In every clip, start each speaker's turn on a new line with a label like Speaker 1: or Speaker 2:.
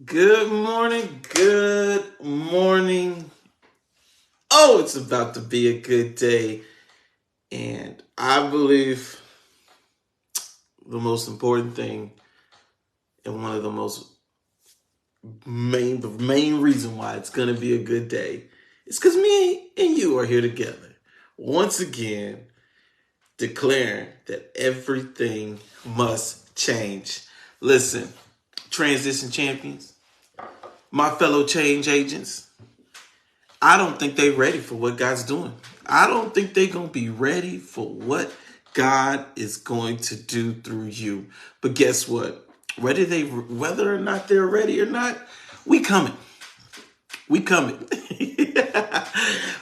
Speaker 1: Good morning. Good morning. Oh, it's about to be a good day. And I believe the most important thing and one of the main reason why it's going to be a good day is because me and you are here together. Once again, declaring that everything must change. Listen, transition champions, my fellow change agents, I don't think they're ready for what God's doing. I don't think they're going to be ready for what God is going to do through you. But guess what? Whether or not they're ready or not, we coming. We coming.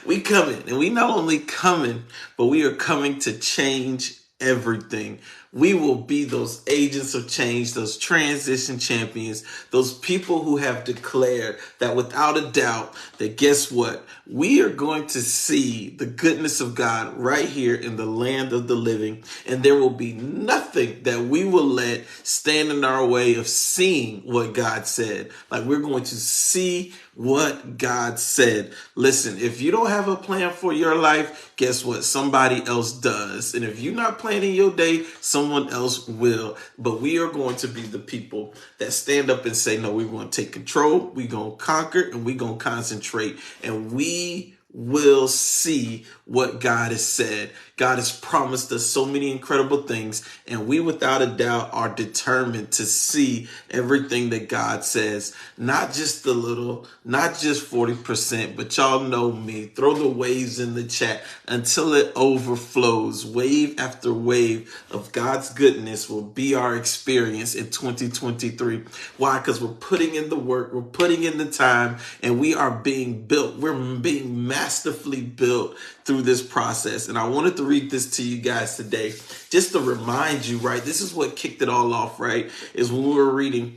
Speaker 1: We coming. And we not only coming, but we are coming to change everything. We will be those agents of change, those transition champions, those people who have declared that without a doubt that guess what? We are going to see the goodness of God right here in the land of the living. And there will be nothing that we will let stand in our way of seeing what God said. Like we're going to see what God said. Listen, if you don't have a plan for your life, guess what? Somebody else does. And if you're not planning your day, someone else will. But we are going to be the people that stand up and say, no, we're going to take control, we're going to conquer, and we're going to concentrate. And we will see what God has said. God has promised us so many incredible things, and we without a doubt are determined to see everything that God says. Not just a little, not just 40%, but y'all know me. Throw the waves in the chat until it overflows. Wave after wave of God's goodness will be our experience in 2023. Why? Because we're putting in the work, we're putting in the time, and we are being built. We're being masterfully built through this process. And I wanted to read this to you guys today just to remind you, right? This is what kicked it all off, right? Is when we were reading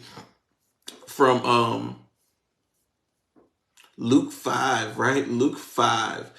Speaker 1: from Luke 5, right? Luke 5.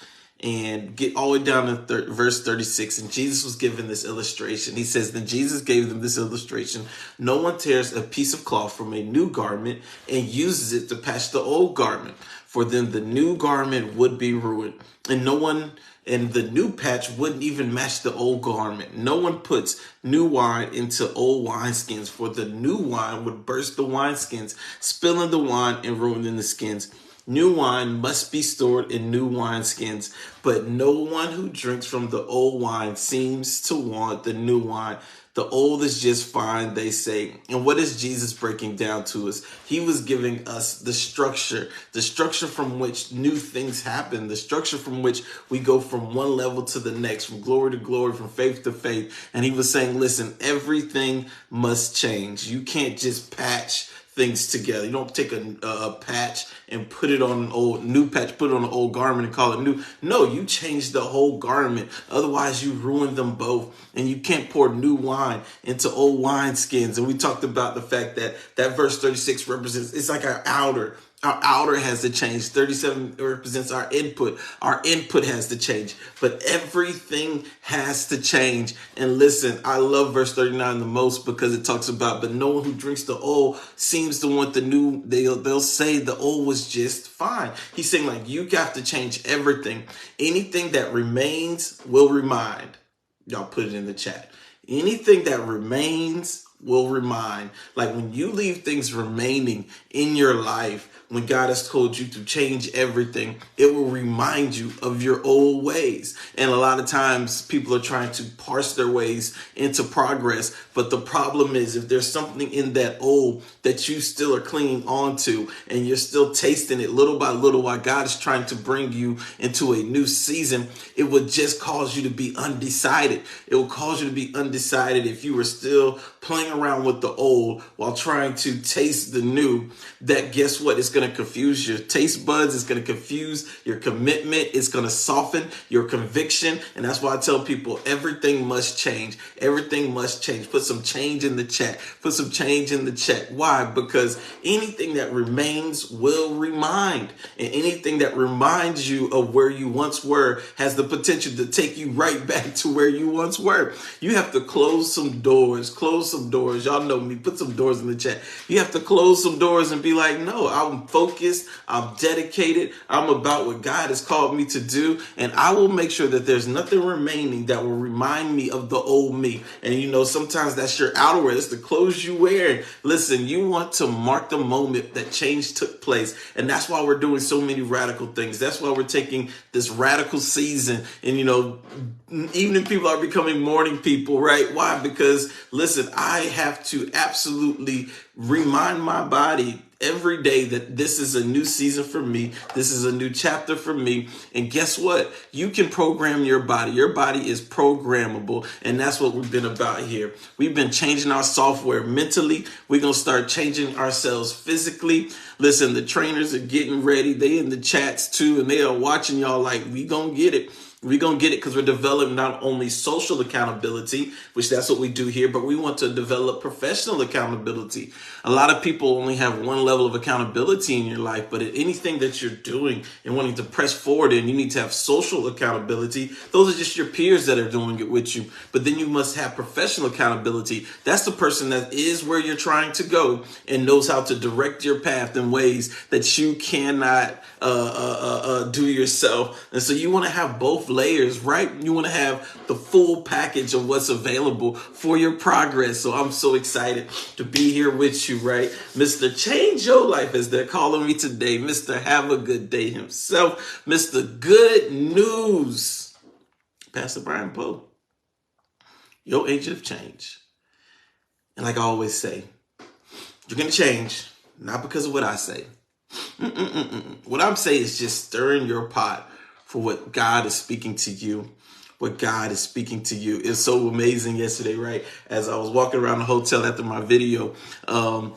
Speaker 1: And get all the way down to verse 36. And Jesus was given this illustration. He says, then Jesus gave them this illustration. No one tears a piece of cloth from a new garment and uses it to patch the old garment, for then the new garment would be ruined. And the new patch wouldn't even match the old garment. No one puts new wine into old wineskins, for the new wine would burst the wineskins, spilling the wine and ruining the skins. New wine must be stored in new wineskins, but no one who drinks from the old wine seems to want the new wine. The old is just fine, they say. And what is Jesus breaking down to us? He was giving us the structure from which new things happen, the structure from which we go from one level to the next, from glory to glory, from faith to faith. And he was saying, listen, everything must change. You can't just patch things together. You don't take a patch and put it on an old new patch, put it on an old garment and call it new. No, you change the whole garment. Otherwise, you ruin them both. And you can't pour new wine into old wine skins. And we talked about the fact that that verse 36 represents, it's like our outer. Our outer has to change. 37 represents our input. Our input has to change. But everything has to change. And listen, I love verse 39 the most because it talks about, but no one who drinks the old seems to want the new. They'll say the old was just fine. He's saying like you got to change everything. Anything that remains will remind. Y'all put it in the chat. Anything that remains will remind. Like when you leave things remaining in your life, when God has told you to change everything, it will remind you of your old ways. And a lot of times people are trying to parse their ways into progress. But the problem is if there's something in that old that you still are clinging on to and you're still tasting it little by little while God is trying to bring you into a new season, it would just cause you to be undecided. It will cause you to be undecided if you were still playing around with the old while trying to taste the new. That guess what? It's going going to confuse your taste buds. It's going to confuse your commitment. It's going to soften your conviction. And that's why I tell people everything must change. Everything must change. Put some change in the chat. Put some change in the chat. Why? Because anything that remains will remind. And anything that reminds you of where you once were has the potential to take you right back to where you once were. You have to close some doors. Close some doors. Y'all know me. Put some doors in the chat. You have to close some doors and be like, no, I'm focused. I'm dedicated. I'm about what God has called me to do. And I will make sure that there's nothing remaining that will remind me of the old me. And you know, sometimes that's your outerwear. It's the clothes you wear. Listen, you want to mark the moment that change took place. And that's why we're doing so many radical things. That's why we're taking this radical season. And, you know, evening people are becoming morning people, right? Why? Because, listen, I have to absolutely remind my body every day that this is a new season for me. This is a new chapter for me. And guess what? You can program your body. Your body is programmable. And that's what we've been about here. We've been changing our software mentally. We're going to start changing ourselves physically. Listen, the trainers are getting ready. They in the chats too. And they are watching y'all like, we going to get it. We're going to get it because we're developing not only social accountability, which that's what we do here, but we want to develop professional accountability. A lot of people only have one level of accountability in your life, but in anything that you're doing and wanting to press forward in, you need to have social accountability. Those are just your peers that are doing it with you. But then you must have professional accountability. That's the person that is where you're trying to go and knows how to direct your path in ways that you cannot do yourself. And so you want to have both layers, right? You want to have the full package of what's available for your progress. So I'm so excited to be here with you, right? Mr. Change Your Life, as they're calling me today. Mr. Have a Good Day himself. Mr. Good News. Pastor Brian Poe. Your agent of change. And like I always say, you're going to change, not because of what I say. What I'm saying is just stirring your pot for what God is speaking to you. What God is speaking to you. It's so amazing yesterday, right? As I was walking around the hotel after my video, I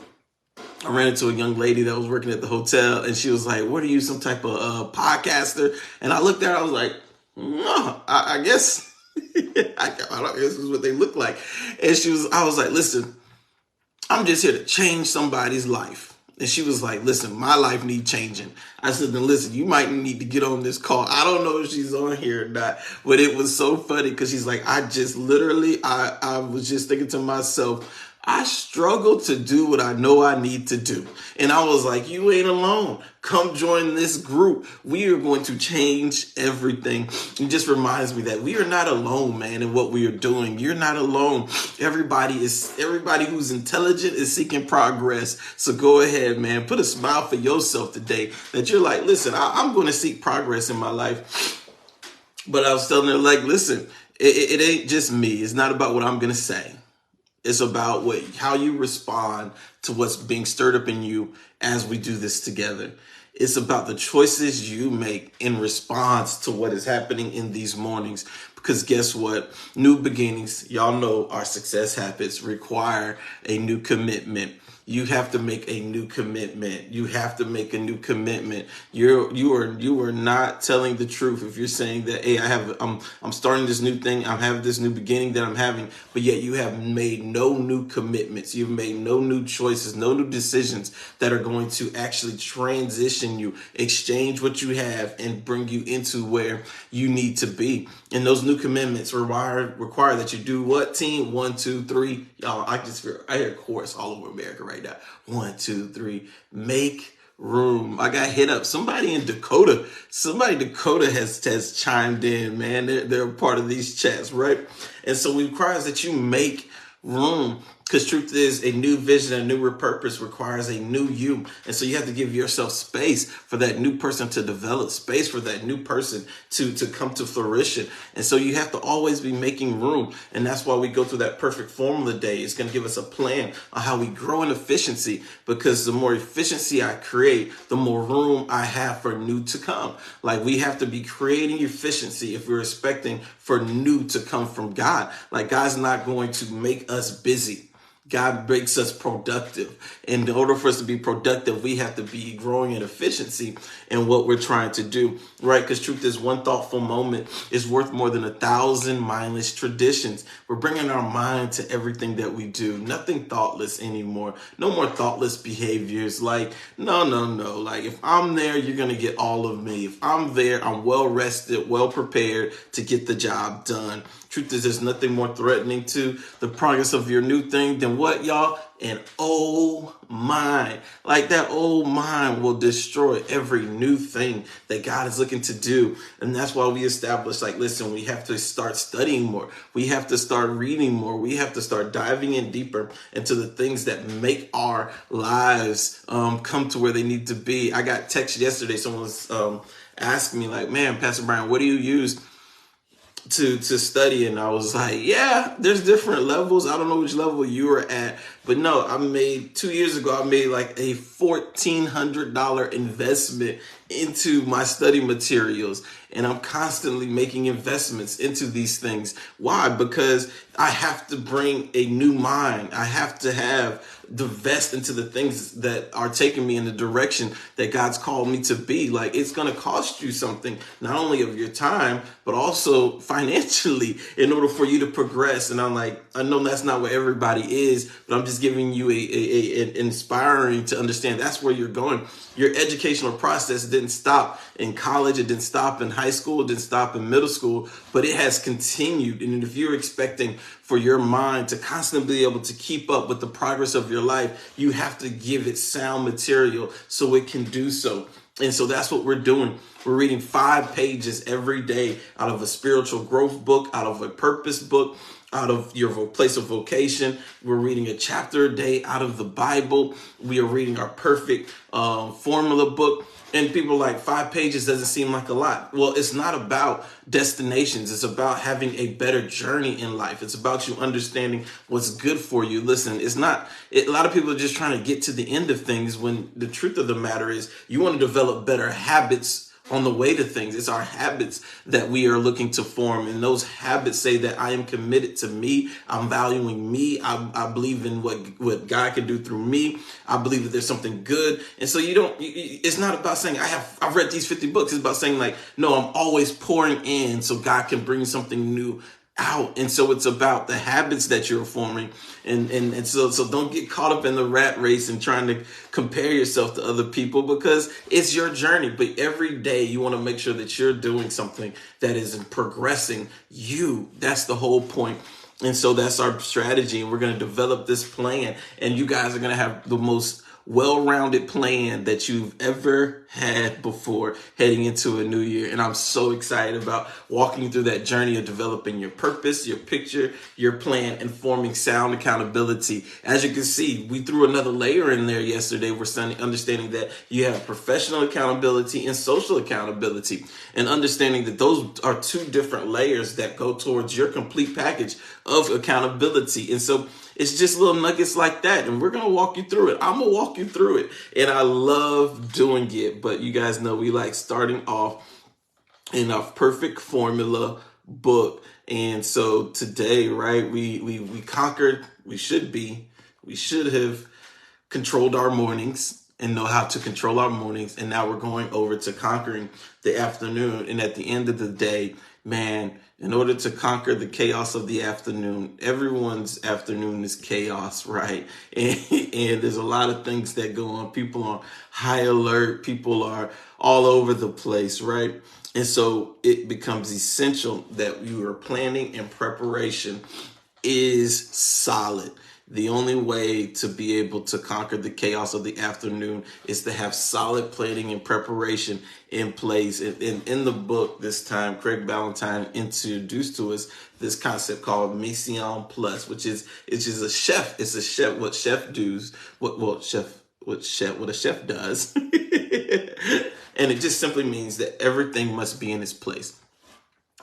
Speaker 1: ran into a young lady that was working at the hotel, and she was like, what are you, some type of podcaster? And I looked at her, I was like, no, I guess, I guess this is what they look like. And I was like, listen, I'm just here to change somebody's life. And she was like, listen, my life needs changing. I said, then listen, you might need to get on this call. I don't know if she's on here or not, but it was so funny because she's like, I was just thinking to myself, I struggle to do what I know I need to do. And I was like, you ain't alone. Come join this group. We are going to change everything. It just reminds me that we are not alone, man, in what we are doing. You're not alone. Everybody who's intelligent is seeking progress. So go ahead, man. Put a smile for yourself today that you're like, listen, I'm going to seek progress in my life. But I was telling her, like, listen, it ain't just me. It's not about what I'm going to say. It's about how you respond to what's being stirred up in you as we do this together. It's about the choices you make in response to what is happening in these mornings. Because guess what? New beginnings, y'all know our success habits require a new commitment. You have to make a new commitment. You have to make a new commitment. You are not telling the truth if you're saying that, hey, I'm starting this new thing. I'm having this new beginning that I'm having, but yet you have made no new commitments. You've made no new choices, no new decisions that are going to actually transition you, exchange what you have, and bring you into where you need to be. And those new commitments require that you do what, team? 1, 2, 3. Y'all, I hear a chorus all over America right now. 1, 2, 3. Make room. I got hit up. Somebody in Dakota. Dakota has chimed in, man. They're a part of these chats, right? And so it requires that you make room. Because truth is, a new vision, a new purpose requires a new you. And so you have to give yourself space for that new person to develop, space for that new person to come to fruition. And so you have to always be making room. And that's why we go through that perfect formula day. It's going to give us a plan on how we grow in efficiency, because the more efficiency I create, the more room I have for new to come. Like, we have to be creating efficiency if we're expecting for new to come from God. Like, God's not going to make us busy. God makes us productive. And in order for us to be productive, we have to be growing in efficiency in what we're trying to do, right? Because truth is, one thoughtful moment is worth more than 1,000 mindless traditions. We're bringing our mind to everything that we do. Nothing thoughtless anymore. No more thoughtless behaviors. Like, no. Like, if I'm there, you're going to get all of me. If I'm there, I'm well rested, well prepared to get the job done. Truth is, there's nothing more threatening to the progress of your new thing than what, y'all? An old mind. Like, that old mind will destroy every new thing that God is looking to do. And that's why we established, like, listen, we have to start studying more. We have to start reading more. We have to start diving in deeper into the things that make our lives come to where they need to be. I got text yesterday. Someone was asking me, like, man, Pastor Brian, what do you use to study? And I was like, yeah, there's different levels. I don't know which level you were at, but no, 2 years ago, I made like a $1,400 investment into my study materials. And I'm constantly making investments into these things. Why? Because I have to bring a new mind. I have to divest into the things that are taking me in the direction that God's called me to be. Like, it's going to cost you something, not only of your time, but also financially, in order for you to progress. And I'm like, I know that's not where everybody is, but I'm just giving you an inspiring to understand that's where you're going. Your educational process didn't stop in college. It didn't stop in high school. It didn't stop in middle school, but it has continued. And if you're expecting for your mind to constantly be able to keep up with the progress of your life, you have to give it sound material so it can do so. And so that's what we're doing. We're reading 5 pages every day out of a spiritual growth book, out of a purpose book, out of your place of vocation. We're reading a chapter a day out of the Bible. We are reading our perfect formula book. And people are like, 5 pages doesn't seem like a lot. Well, it's not about destinations. It's about having a better journey in life. It's about you understanding what's good for you. Listen, a lot of people are just trying to get to the end of things, when the truth of the matter is you want to develop better habits on the way to things. It's our habits that we are looking to form. And those habits say that I am committed to me. I'm valuing me. I believe in what God can do through me. I believe that there's something good. And so it's not about saying I've read these 50 books. It's about saying, like, no, I'm always pouring in so God can bring something new out. And so it's about the habits that you're forming. And so don't get caught up in the rat race and trying to compare yourself to other people, because it's your journey. But every day you want to make sure that you're doing something that is progressing you. That's the whole point. And so that's our strategy. And we're going to develop this plan. And you guys are going to have the most well-rounded plan that you've ever had before heading into a new year. And I'm so excited about walking through that journey of developing your purpose, your picture, your plan, and forming sound accountability. As you can see, we threw another layer in there yesterday. We're understanding that you have professional accountability and social accountability, and understanding that those are 2 different layers that go towards your complete package of accountability. And so it's just little nuggets like that. And we're going to walk you through it. I'm going to walk you through it. And I love doing it. But you guys know we like starting off in our perfect formula book. And so today, right, we conquered, we should have controlled our mornings and know how to control our mornings. And now we're going over to conquering the afternoon. And at the end of the day, man, in order to conquer the chaos of the afternoon, everyone's afternoon is chaos, right? And there's a lot of things that go on. People are high alert. People are all over the place, right? And so it becomes essential that your planning and preparation is solid. The only way to be able to conquer the chaos of the afternoon is to have solid planning and preparation in place. In the book this time, Craig Ballantyne introduced to us this concept called Mission Plus, which is a chef. It's a chef. What a chef does. And it just simply means that everything must be in its place.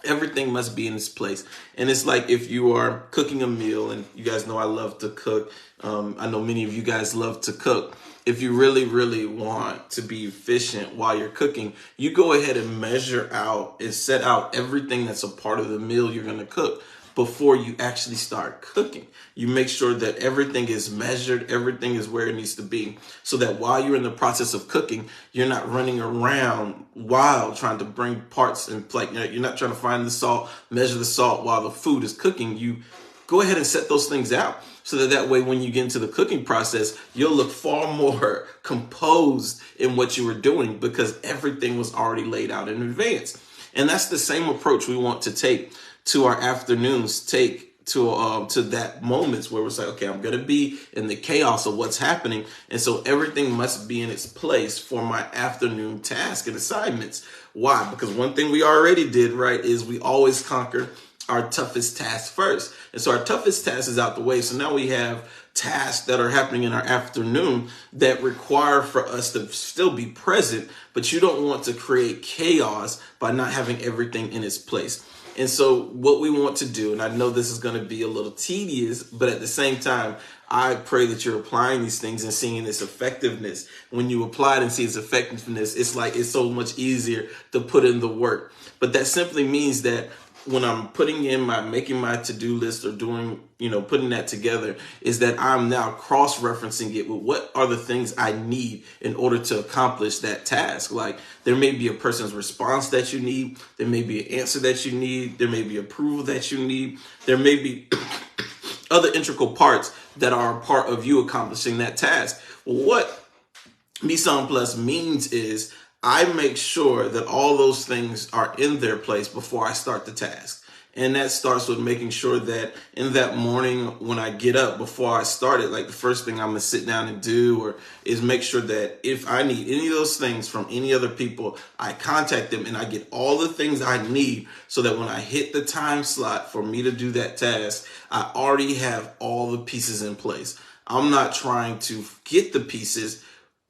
Speaker 1: Everything must be in its place. And it's like if you are cooking a meal, and you guys know I love to cook. I know many of you guys love to cook. If you really, really want to be efficient while you're cooking, you go ahead and measure out and set out everything that's a part of the meal you're going to cook. before you actually start cooking. You make sure that everything is measured, everything is where it needs to be, so that while you're in the process of cooking, you're not running around wild trying to bring parts in play. You're not trying to find the salt, measure the salt while the food is cooking. You go ahead and set those things out, so that way when you get into the cooking process, you'll look far more composed in what you were doing, because everything was already laid out in advance. And that's the same approach we want to take to our afternoons, take to that moments where we're like, okay, I'm going to be in the chaos of what's happening. And so everything must be in its place for my afternoon task and assignments. Why? Because one thing we already did, right, is we always conquer our toughest task first. And so our toughest task is out the way. So now we have tasks that are happening in our afternoon that require for us to still be present, but you don't want to create chaos by not having everything in its place. And so what we want to do, and I know this is going to be a little tedious, but at the same time, I pray that you're applying these things and seeing its effectiveness. When you apply it and see its effectiveness, it's like it's so much easier to put in the work. But that simply means that when I'm making my to-do list or doing, putting that together, is that I'm now cross-referencing it with what are the things I need in order to accomplish that task. Like, there may be a person's response that you need. There may be an answer that you need. There may be approval that you need. There may be other integral parts that are a part of you accomplishing that task. Well, what Mise en Place means is I make sure that all those things are in their place before I start the task. And that starts with making sure that in that morning when I get up, before I start it, like the first thing I'm going to sit down and do is make sure that if I need any of those things from any other people, I contact them and I get all the things I need, so that when I hit the time slot for me to do that task, I already have all the pieces in place. I'm not trying to get the pieces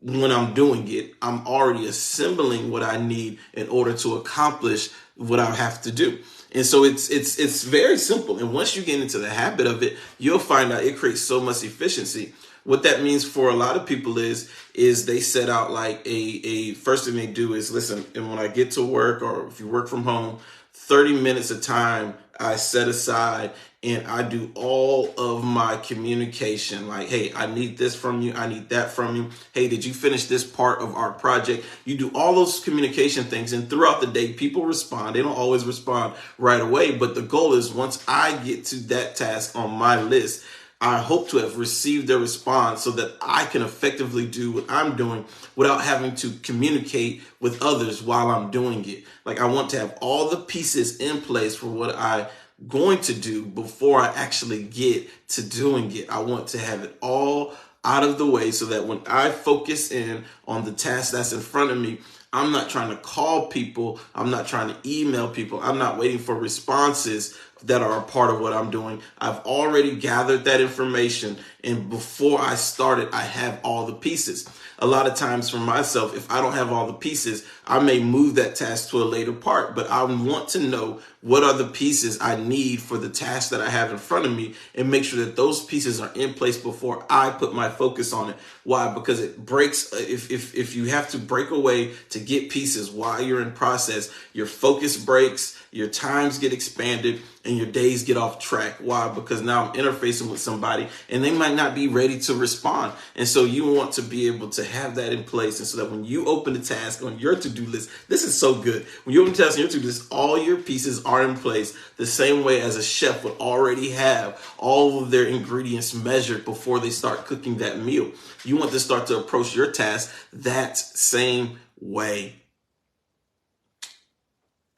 Speaker 1: when I'm doing it. I'm already assembling what I need in order to accomplish what I have to do. And so it's very simple. And once you get into the habit of it, you'll find out it creates so much efficiency. What that means for a lot of people is they set out like a first thing they do is listen. And when I get to work, or if you work from home, 30 minutes of time I set aside, and I do all of my communication. Like, hey, I need this from you. I need that from you. Hey, did you finish this part of our project? You do all those communication things. And throughout the day, people respond. They don't always respond right away. But the goal is, once I get to that task on my list, I hope to have received their response so that I can effectively do what I'm doing without having to communicate with others while I'm doing it. Like, I want to have all the pieces in place for what I'm going to do before I actually get to doing it. I want to have it all out of the way so that when I focus in on the task that's in front of me, I'm not trying to call people. I'm not trying to email people. I'm not waiting for responses that are a part of what I'm doing. I've already gathered that information, and before I start it, I have all the pieces. A lot of times for myself, if I don't have all the pieces, I may move that task to a later part, but I want to know what are the pieces I need for the task that I have in front of me, and make sure that those pieces are in place before I put my focus on it. Why? Because it breaks. If you have to break away to get pieces while you're in process, your focus breaks, your times get expanded, and your days get off track. Why? Because now I'm interfacing with somebody and they might not be ready to respond. And so you want to be able to have that in place. And so that when you open the task on your to-do list, this is so good. When you open the task on your to-do list, all your pieces are in place the same way as a chef would already have all of their ingredients measured before they start cooking that meal. You want to start to approach your task that same way.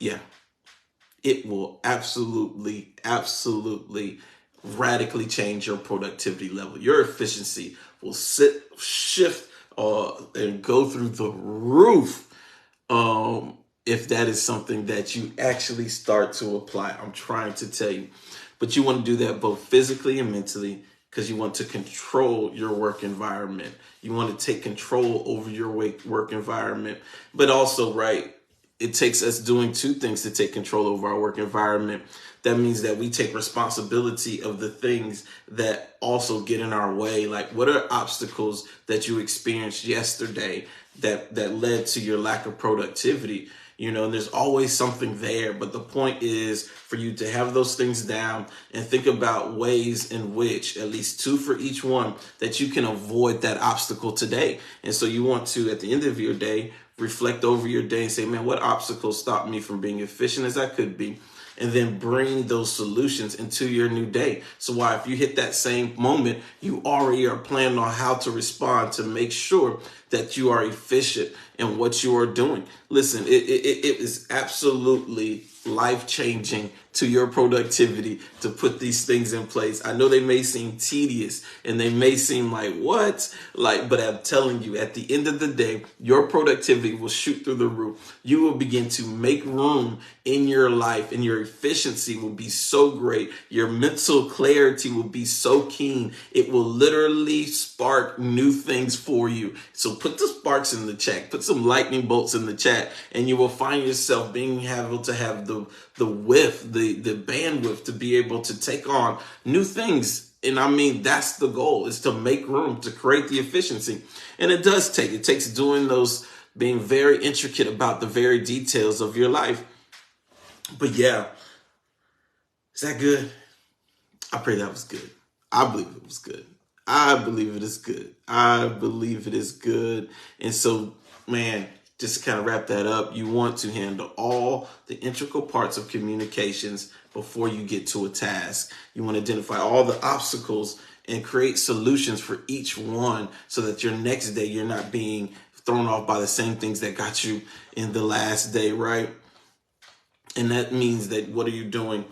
Speaker 1: Yeah. It will absolutely radically change your productivity level. Your efficiency will shift, and go through the roof if that is something that you actually start to apply. I'm trying to tell you. But you want to do that both physically and mentally, because you want to control your work environment. You want to take control over your work environment. But also, right, it takes us doing two things to take control over our work environment. That means that we take responsibility of the things that also get in our way. Like, what are obstacles that you experienced yesterday that led to your lack of productivity? and there's always something there. But the point is for you to have those things down and think about ways in which, at least 2 for each one, that you can avoid that obstacle today. And so you want to, at the end of your day, reflect over your day and say, man, what obstacles stopped me from being efficient as I could be? And then bring those solutions into your new day. So why, if you hit that same moment, you already are planning on how to respond to make sure that you are efficient in what you are doing. Listen, it is absolutely life-changing to your productivity to put these things in place. I know they may seem tedious and they may seem like what? But I'm telling you, at the end of the day, your productivity will shoot through the roof. You will begin to make room in your life and your efficiency will be so great. Your mental clarity will be so keen. It will literally spark new things for you. So put the sparks in the chat, put some lightning bolts in the chat, and you will find yourself being able to have the bandwidth to be able to take on new things. And I mean, that's the goal, is to make room, to create the efficiency. And it takes doing those, being very intricate about the very details of your life. But yeah, is that good? I pray that was good. I believe it was good. I believe it is good. I believe it is good. And so, man, just to kind of wrap that up, you want to handle all the integral parts of communications before you get to a task. You want to identify all the obstacles and create solutions for each one so that your next day you're not being thrown off by the same things that got you in the last day, right? And that means that what are you doing?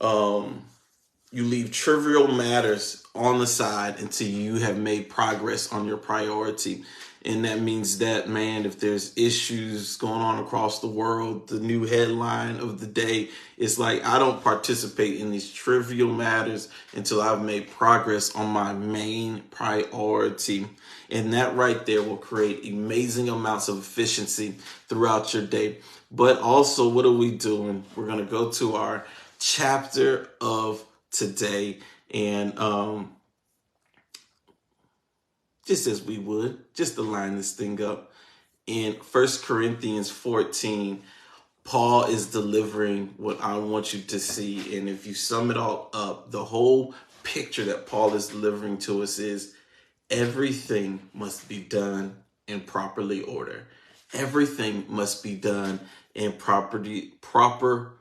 Speaker 1: You leave trivial matters on the side until you have made progress on your priority. And that means that, man, if there's issues going on across the world, the new headline of the day is like, I don't participate in these trivial matters until I've made progress on my main priority. And that right there will create amazing amounts of efficiency throughout your day. But also, what are we doing? We're going to go to our chapter of today, and just as we would, just to line this thing up, in 1 Corinthians 14, Paul is delivering what I want you to see. And if you sum it all up, the whole picture that Paul is delivering to us is everything must be done in properly order. Everything must be done in proper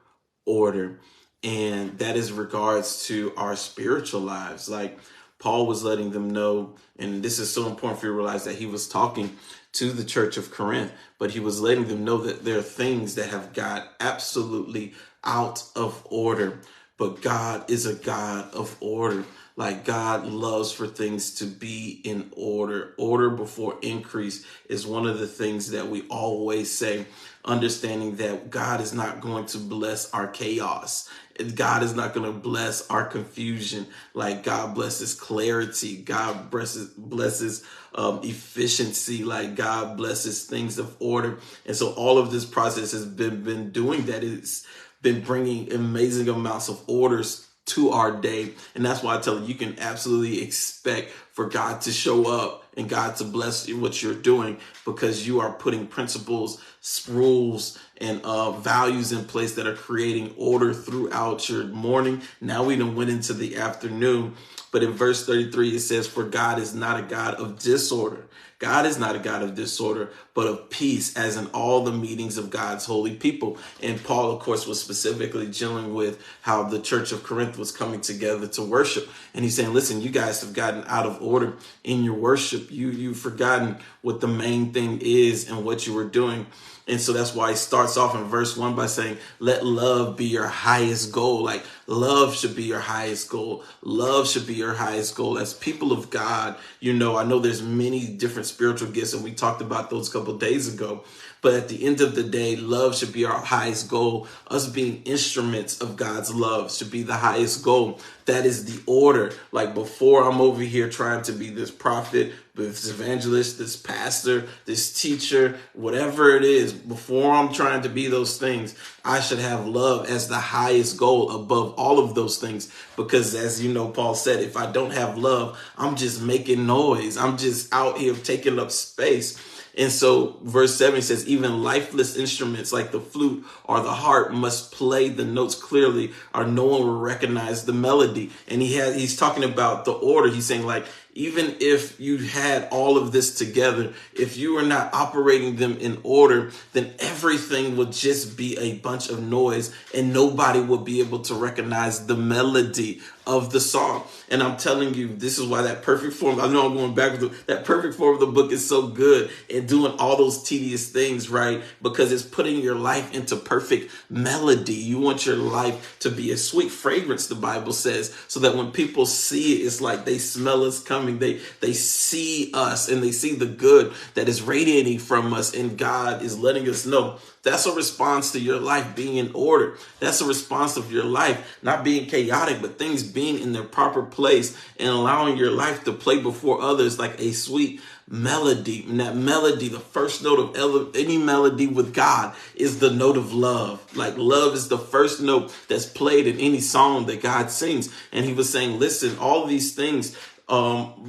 Speaker 1: order. And that is regards to our spiritual lives. Like Paul was letting them know, and this is so important for you to realize that he was talking to the church of Corinth, but he was letting them know that there are things that have got absolutely out of order. But God is a God of order. Like God loves for things to be in order. Order before increase is one of the things that we always say, understanding that God is not going to bless our chaos. God is not going to bless our confusion. Like God blesses clarity. God blesses efficiency. Like God blesses things of order. And so all of this process has been doing that. It's been bringing amazing amounts of orders to our day. And that's why I tell you can absolutely expect for God to show up and God to bless what you're doing, because you are putting principles, rules, and values in place that are creating order throughout your morning. Now we done went into the afternoon. But in verse 33, it says, for God is not a God of disorder. God is not a God of disorder, but of peace, as in all the meetings of God's holy people. And Paul, of course, was specifically dealing with how the church of Corinth was coming together to worship. And he's saying, listen, you guys have gotten out of order in your worship. You've forgotten what the main thing is and what you were doing. And so that's why he starts off in verse 1 by saying, let love be your highest goal. Like love should be your highest goal. Love should be your highest goal. As people of God, I know there's many different spiritual gifts, and we talked about those a couple of days ago. But at the end of the day, love should be our highest goal. Us being instruments of God's love should be the highest goal. That is the order. Like before I'm over here trying to be this prophet, this evangelist, this pastor, this teacher, whatever it is, before I'm trying to be those things, I should have love as the highest goal above all of those things. Because as you know, Paul said, if I don't have love, I'm just making noise. I'm just out here taking up space. And so verse 7 says, even lifeless instruments like the flute or the harp must play the notes clearly, or no one will recognize the melody. And he's talking about the order. He's saying, like, even if you had all of this together, if you are not operating them in order, then everything will just be a bunch of noise and nobody will be able to recognize the melody of the song. And I'm telling you, this is why that perfect form, I know I'm going back with that perfect form of the book is so good in doing all those tedious things, right? Because it's putting your life into perfect melody. You want your life to be a sweet fragrance, the Bible says, so that when people see it, it's like they smell us coming. They see us and they see the good that is radiating from us, and God is letting us know. That's a response to your life being in order. That's a response of your life not being chaotic, but things being in their proper place and allowing your life to play before others like a sweet melody. And that melody, the first note of any melody with God, is the note of love. Like, love is the first note that's played in any song that God sings. And he was saying, listen, all these things,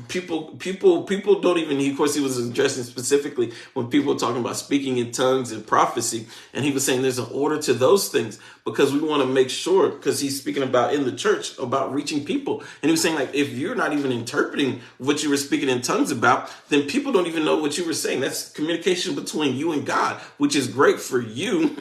Speaker 1: people don't even, of course he was addressing specifically when people were talking about speaking in tongues and prophecy, and he was saying there's an order to those things, because we want to make sure, because he's speaking about in the church about reaching people, and he was saying, like, if you're not even interpreting what you were speaking in tongues about, then people don't even know what you were saying. That's communication between you and God, which is great for you.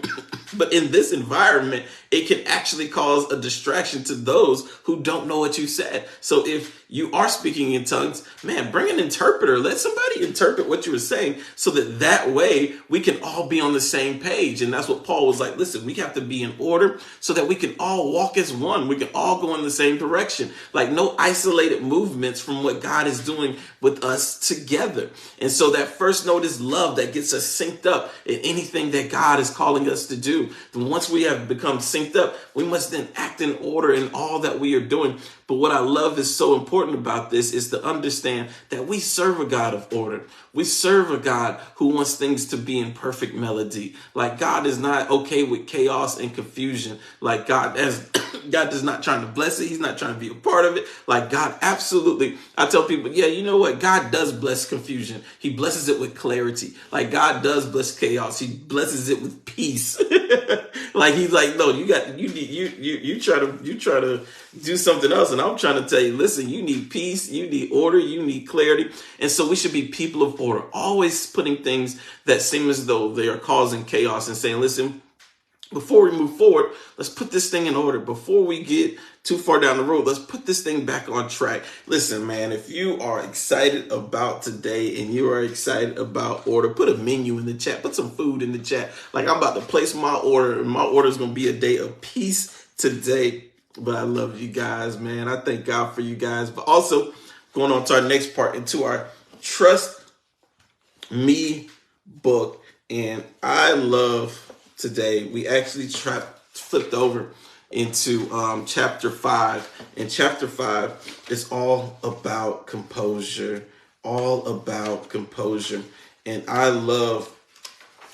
Speaker 1: But in this environment, it can actually cause a distraction to those who don't know what you said. So if you are speaking in tongues, man, bring an interpreter. Let somebody interpret what you were saying, so that way we can all be on the same page. And that's what Paul was like, listen, we have to be in order so that we can all walk as one. We can all go in the same direction. Like, no isolated movements from what God is doing with us together. And so that first note is love, that gets us synced up in anything that God is calling us to do. And once we have become synced up, we must then act in order in all that we are doing. But what I love is so important about this is to understand that we serve a God of order. We serve a God who wants things to be in perfect melody. Like, God is not okay with chaos and confusion. Like, God is not trying to bless it. He's not trying to be a part of it. Like, God absolutely, I tell people, yeah, you know what? God does bless confusion. He blesses it with clarity. Like, God does bless chaos. He blesses it with peace. Like, he's like, no, you try to do something else. And I'm trying to tell you, listen, you need peace, you need order, you need clarity. And so we should be people of order, always putting things that seem as though they are causing chaos and saying, listen, before we move forward, let's put this thing in order. Before we get too far down the road, let's put this thing back on track. Listen, man, if you are excited about today and you are excited about order, put a menu in the chat, put some food in the chat. Like, I'm about to place my order, and my order is going to be a day of peace today. But I love you guys, man. I thank God for you guys. But also, going on to our next part, into our Trust Me book. And I love today, we actually flipped over into chapter 5. And chapter 5 is all about composure. All about composure. And I love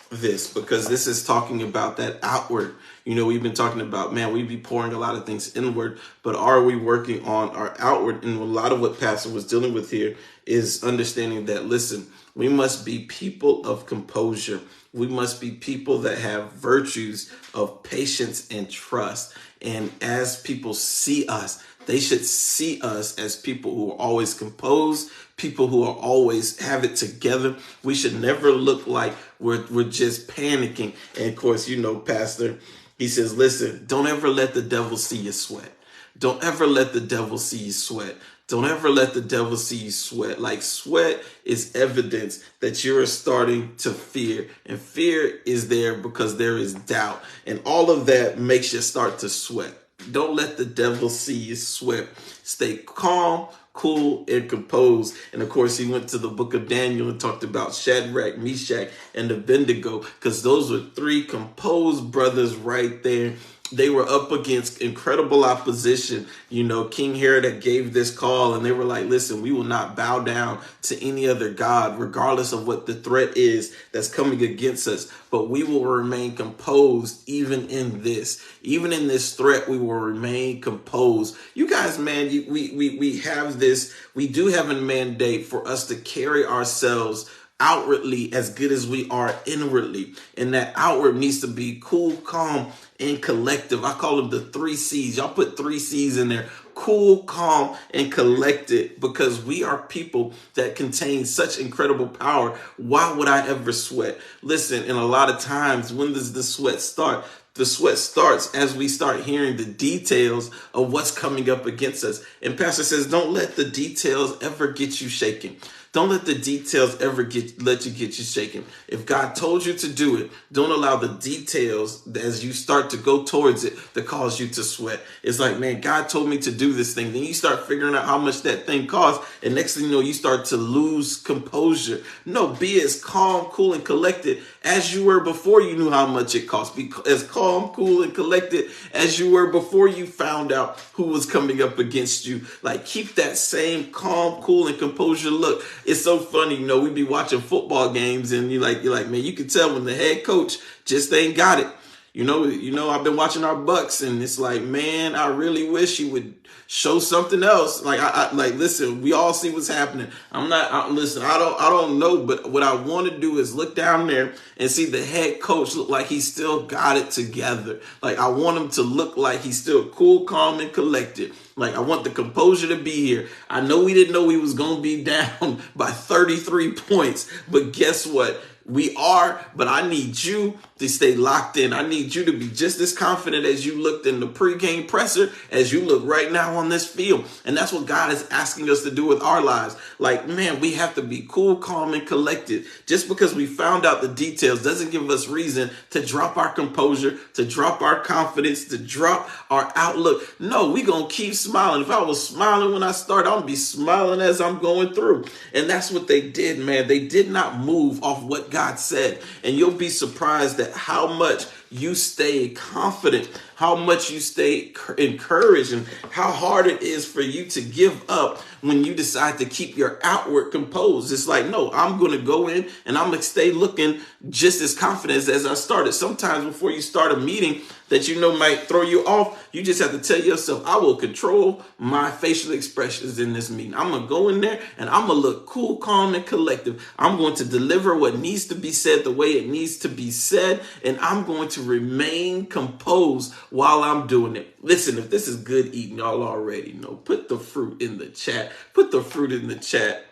Speaker 1: this because this is talking about that outward. You know, we've been talking about, man, we be pouring a lot of things inward, but are we working on our outward? And a lot of what Pastor was dealing with here is understanding that, listen, we must be people of composure. We must be people that have virtues of patience and trust. And as people see us, they should see us as people who are always composed, people who are always have it together. We should never look like we're just panicking. And of course, you know, Pastor, he says, listen, don't ever let the devil see you sweat. Don't ever let the devil see you sweat. Don't ever let the devil see you sweat. Like, sweat is evidence that you're starting to fear. And fear is there because there is doubt. And all of that makes you start to sweat. Don't let the devil see you sweat. Stay calm, cool, and composed. And of course, he went to the book of Daniel and talked about Shadrach, Meshach, and Abednego, because those were 3 composed brothers right there. They were up against incredible opposition. You know, King Herod had gave this call, and they were like, listen, we will not bow down to any other God, regardless of what the threat is that's coming against us. But we will remain composed even in this. Even in this threat, we will remain composed. You guys, man, we have this. We do have a mandate for us to carry ourselves outwardly as good as we are inwardly. And that outward needs to be cool, calm, and collective. I call them the 3 C's. Y'all put 3 C's in there. Cool, calm, and collected, because we are people that contain such incredible power. Why would I ever sweat? Listen, and a lot of times, when does the sweat start? The sweat starts as we start hearing the details of what's coming up against us. And Pastor says, don't let the details ever get you shaken. Don't let the details ever let you shaken. If God told you to do it, don't allow the details as you start to go towards it to cause you to sweat. It's like, man, God told me to do this thing. Then you start figuring out how much that thing costs. And next thing you know, you start to lose composure. No, be as calm, cool, and collected as you were before you knew how much it cost. Be as calm, cool, and collected as you were before you found out who was coming up against you. Like, keep that same calm, cool, and composure look. It's so funny, we be watching football games and you're like, man, you can tell when the head coach just ain't got it. I've been watching our Bucks, and it's like, man, I really wish he would show something else. Like, listen, we all see what's happening. I don't know, but what I want to do is look down there and see the head coach look like he still got it together. Like, I want him to look like he's still cool, calm, and collected. Like, I want the composure to be here. I know we didn't know we was going to be down by 33 points, but guess what? We are, but I need you to stay locked in. I need you to be just as confident as you looked in the pregame presser as you look right now on this field. And that's what God is asking us to do with our lives. Like, man, we have to be cool, calm, and collected. Just because we found out the details doesn't give us reason to drop our composure, to drop our confidence, to drop our outlook. No, we're going to keep smiling. If I was smiling when I started, I'm going to be smiling as I'm going through. And that's what they did, man. They did not move off what God said. And you'll be surprised at how much you stay confident, how much you stay encouraged, and how hard it is for you to give up when you decide to keep your outward composed. It's like, no, I'm going to go in and I'm going to stay looking just as confident as I started. Sometimes before you start a meeting that might throw you off, you just have to tell yourself, I will control my facial expressions in this meeting. I'm going to go in there and I'm going to look cool, calm, and collective. I'm going to deliver what needs to be said the way it needs to be said, and I'm going to remain composed while I'm doing it. Listen, if this is good eating, y'all already know. Put the fruit in the chat. Put the fruit in the chat.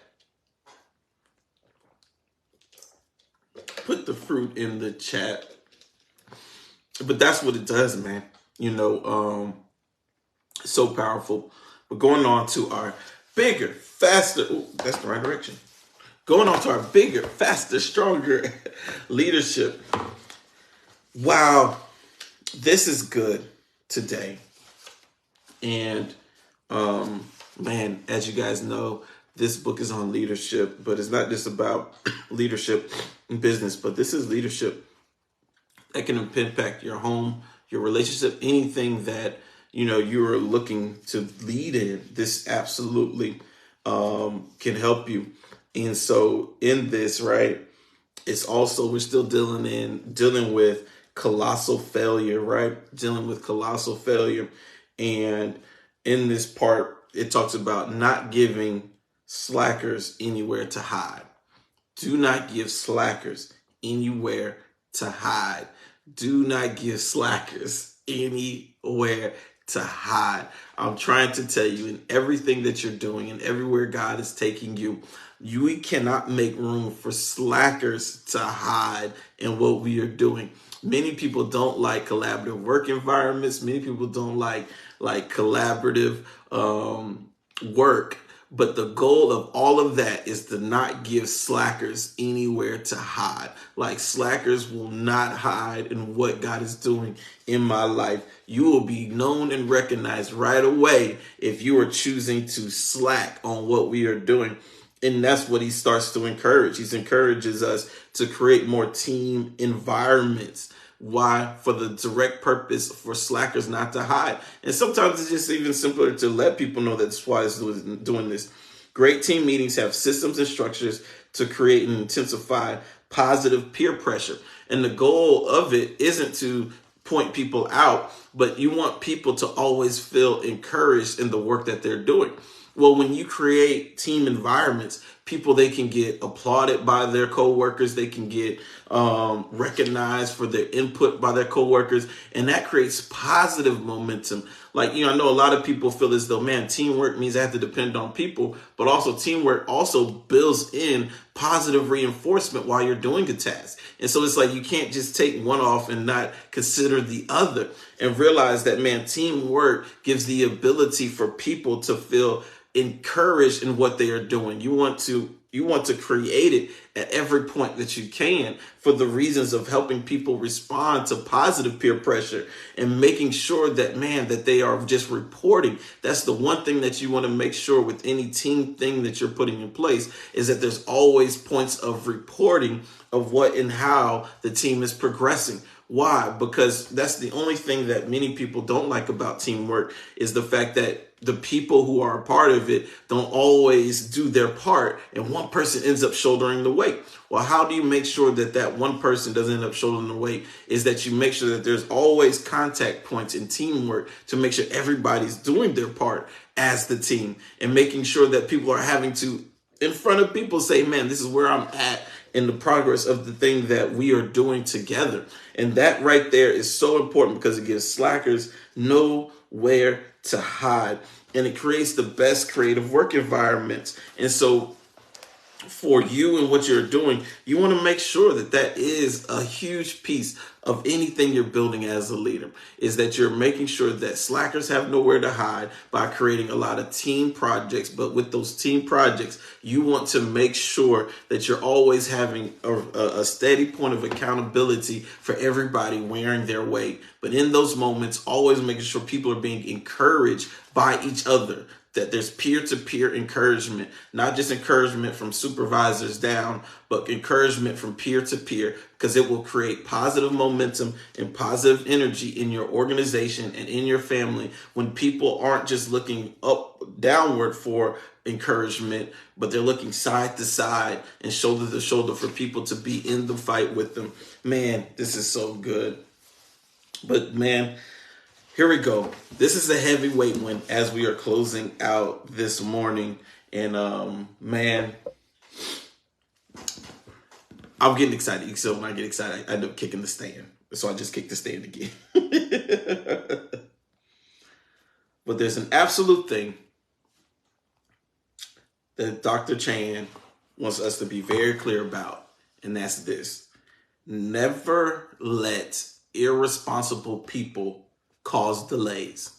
Speaker 1: Put the fruit in the chat. But that's what it does, man. So powerful. We're going on to our bigger, faster. Ooh, that's the right direction. Going on to our bigger, faster, stronger leadership. Wow, this is good today. And man, as you guys know, this book is on leadership, but it's not just about leadership in business, but this is leadership that can impact your home, your relationship, anything that you are looking to lead in. This absolutely can help you. And so in this, right, it's also, we're still dealing with colossal failure, right? Dealing with colossal failure. And in this part, it talks about not giving slackers anywhere to hide. Do not give slackers anywhere to hide. Do not give slackers anywhere to hide. I'm trying to tell you, in everything that you're doing and everywhere God is taking you, we cannot make room for slackers to hide in what we are doing. Many people don't like collaborative work environments. Many people don't like collaborative work. But the goal of all of that is to not give slackers anywhere to hide. Like, slackers will not hide in what God is doing in my life. You will be known and recognized right away if you are choosing to slack on what we are doing. And that's what he starts to encourage. He encourages us to create more team environments. Why? For the direct purpose for slackers not to hide. And sometimes it's just even simpler to let people know that's why it's doing this. Great team meetings have systems and structures to create and intensify positive peer pressure. And the goal of it isn't to point people out, but you want people to always feel encouraged in the work that they're doing. Well, when you create team environments, people, they can get applauded by their coworkers. They can get recognized for their input by their coworkers. And that creates positive momentum. Like, I know a lot of people feel as though, man, teamwork means I have to depend on people, but also teamwork also builds in positive reinforcement while you're doing a task. And so it's like, you can't just take one off and not consider the other, and realize that, man, teamwork gives the ability for people to feel encouraged in what they are doing. You want to create it at every point that you can, for the reasons of helping people respond to positive peer pressure and making sure that, man, that they are just reporting. That's the one thing that you want to make sure with any team thing that you're putting in place, is that there's always points of reporting of what and how the team is progressing. Why? Because that's the only thing that many people don't like about teamwork, is the fact that the people who are a part of it don't always do their part, and one person ends up shouldering the weight. Well, how do you make sure that that one person doesn't end up shouldering the weight? Is that you make sure that there's always contact points in teamwork to make sure everybody's doing their part as the team, and making sure that people are having to, in front of people, say, man, this is where I'm at in the progress of the thing that we are doing together. And that right there is so important, because it gives slackers nowhere to hide, and it creates the best creative work environments. And so for you and what you're doing, you want to make sure that that is a huge piece of anything you're building as a leader, is that you're making sure that slackers have nowhere to hide by creating a lot of team projects. But with those team projects, you want to make sure that you're always having a steady point of accountability for everybody wearing their weight. But in those moments, always making sure people are being encouraged by each other, that there's peer-to-peer encouragement, not just encouragement from supervisors down, but encouragement from peer-to-peer, because it will create positive momentum and positive energy in your organization and in your family, when people aren't just looking downward for encouragement, but they're looking side to side and shoulder to shoulder for people to be in the fight with them. Man, this is so good. But man, here we go. This is a heavyweight one as we are closing out this morning. And man, I'm getting excited. So when I get excited, I end up kicking the stand. So I just kicked the stand again. But there's an absolute thing that Dr. Chan wants us to be very clear about, and that's this. Never let irresponsible people cause delays.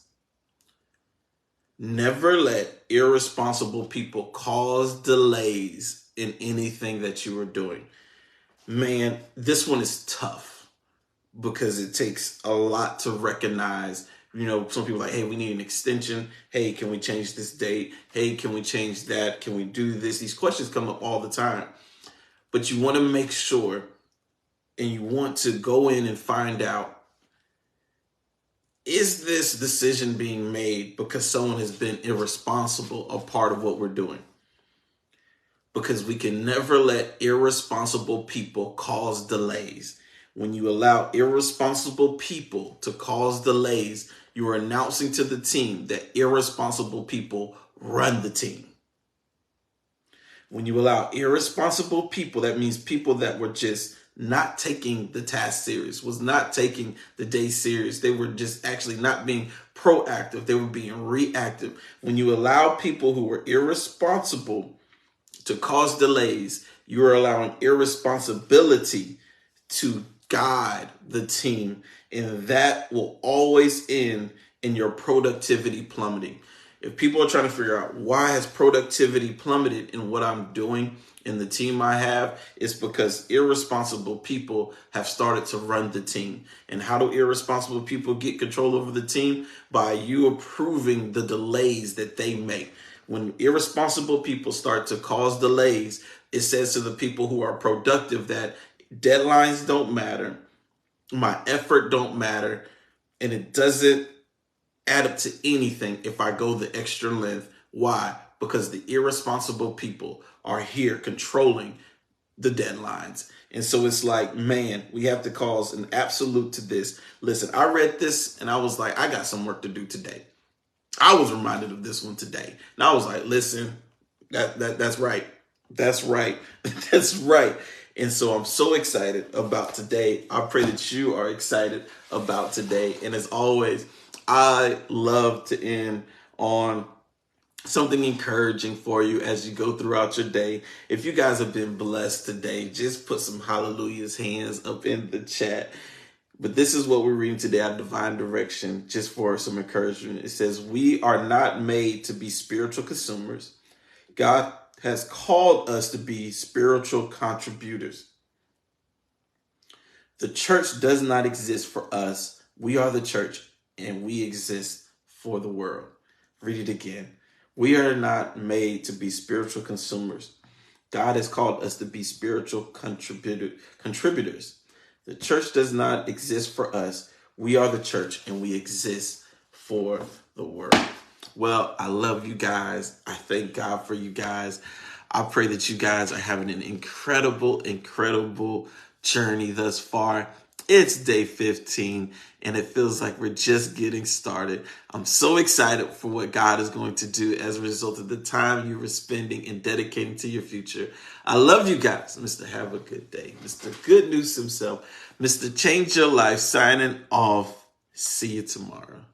Speaker 1: Never let irresponsible people cause delays in anything that you are doing. Man, this one is tough, because it takes a lot to recognize. Some people are like, hey, we need an extension. Hey, can we change this date? Hey, can we change that? Can we do this? These questions come up all the time. But you want to make sure, and you want to go in and find out, is this decision being made because someone has been irresponsible a part of what we're doing? Because we can never let irresponsible people cause delays. When you allow irresponsible people to cause delays, you are announcing to the team that irresponsible people run the team. When you allow irresponsible people, that means people that were just not taking the task serious, was not taking the day serious. They were just actually not being proactive. They were being reactive. When you allow people who were irresponsible to cause delays, you are allowing irresponsibility to guide the team, and that will always end in your productivity plummeting. If people are trying to figure out why has productivity plummeted in what I'm doing in the team I have, it's because irresponsible people have started to run the team. And how do irresponsible people get control over the team? By you approving the delays that they make. When irresponsible people start to cause delays, it says to the people who are productive that deadlines don't matter, my effort don't matter, and it doesn't add up to anything if I go the extra length. Why? Because the irresponsible people are here controlling the deadlines. And so it's like, man, we have to cause an absolute to this. Listen, I read this and I was like, I got some work to do today. I was reminded of this one today. And I was like, listen, that's right. That's right. That's right. And so I'm so excited about today. I pray that you are excited about today. And as always, I love to end on something encouraging for you as you go throughout your day. If you guys have been blessed today, just put some hallelujahs hands up in the chat. But this is what we're reading today out of Divine Direction, just for some encouragement. It says, we are not made to be spiritual consumers. God has called us to be spiritual contributors. The church does not exist for us. We are the church, and we exist for the world. Read it again. We are not made to be spiritual consumers. God has called us to be spiritual contributors. The church does not exist for us. We are the church, and we exist for the world. Well, I love you guys. I thank God for you guys. I pray that you guys are having an incredible, incredible journey thus far. It's day 15, and it feels like we're just getting started. I'm so excited for what God is going to do as a result of the time you were spending and dedicating to your future. I love you guys. Mr. Have a Good Day. Mr. Good News himself. Mr. Change Your Life signing off. See you tomorrow.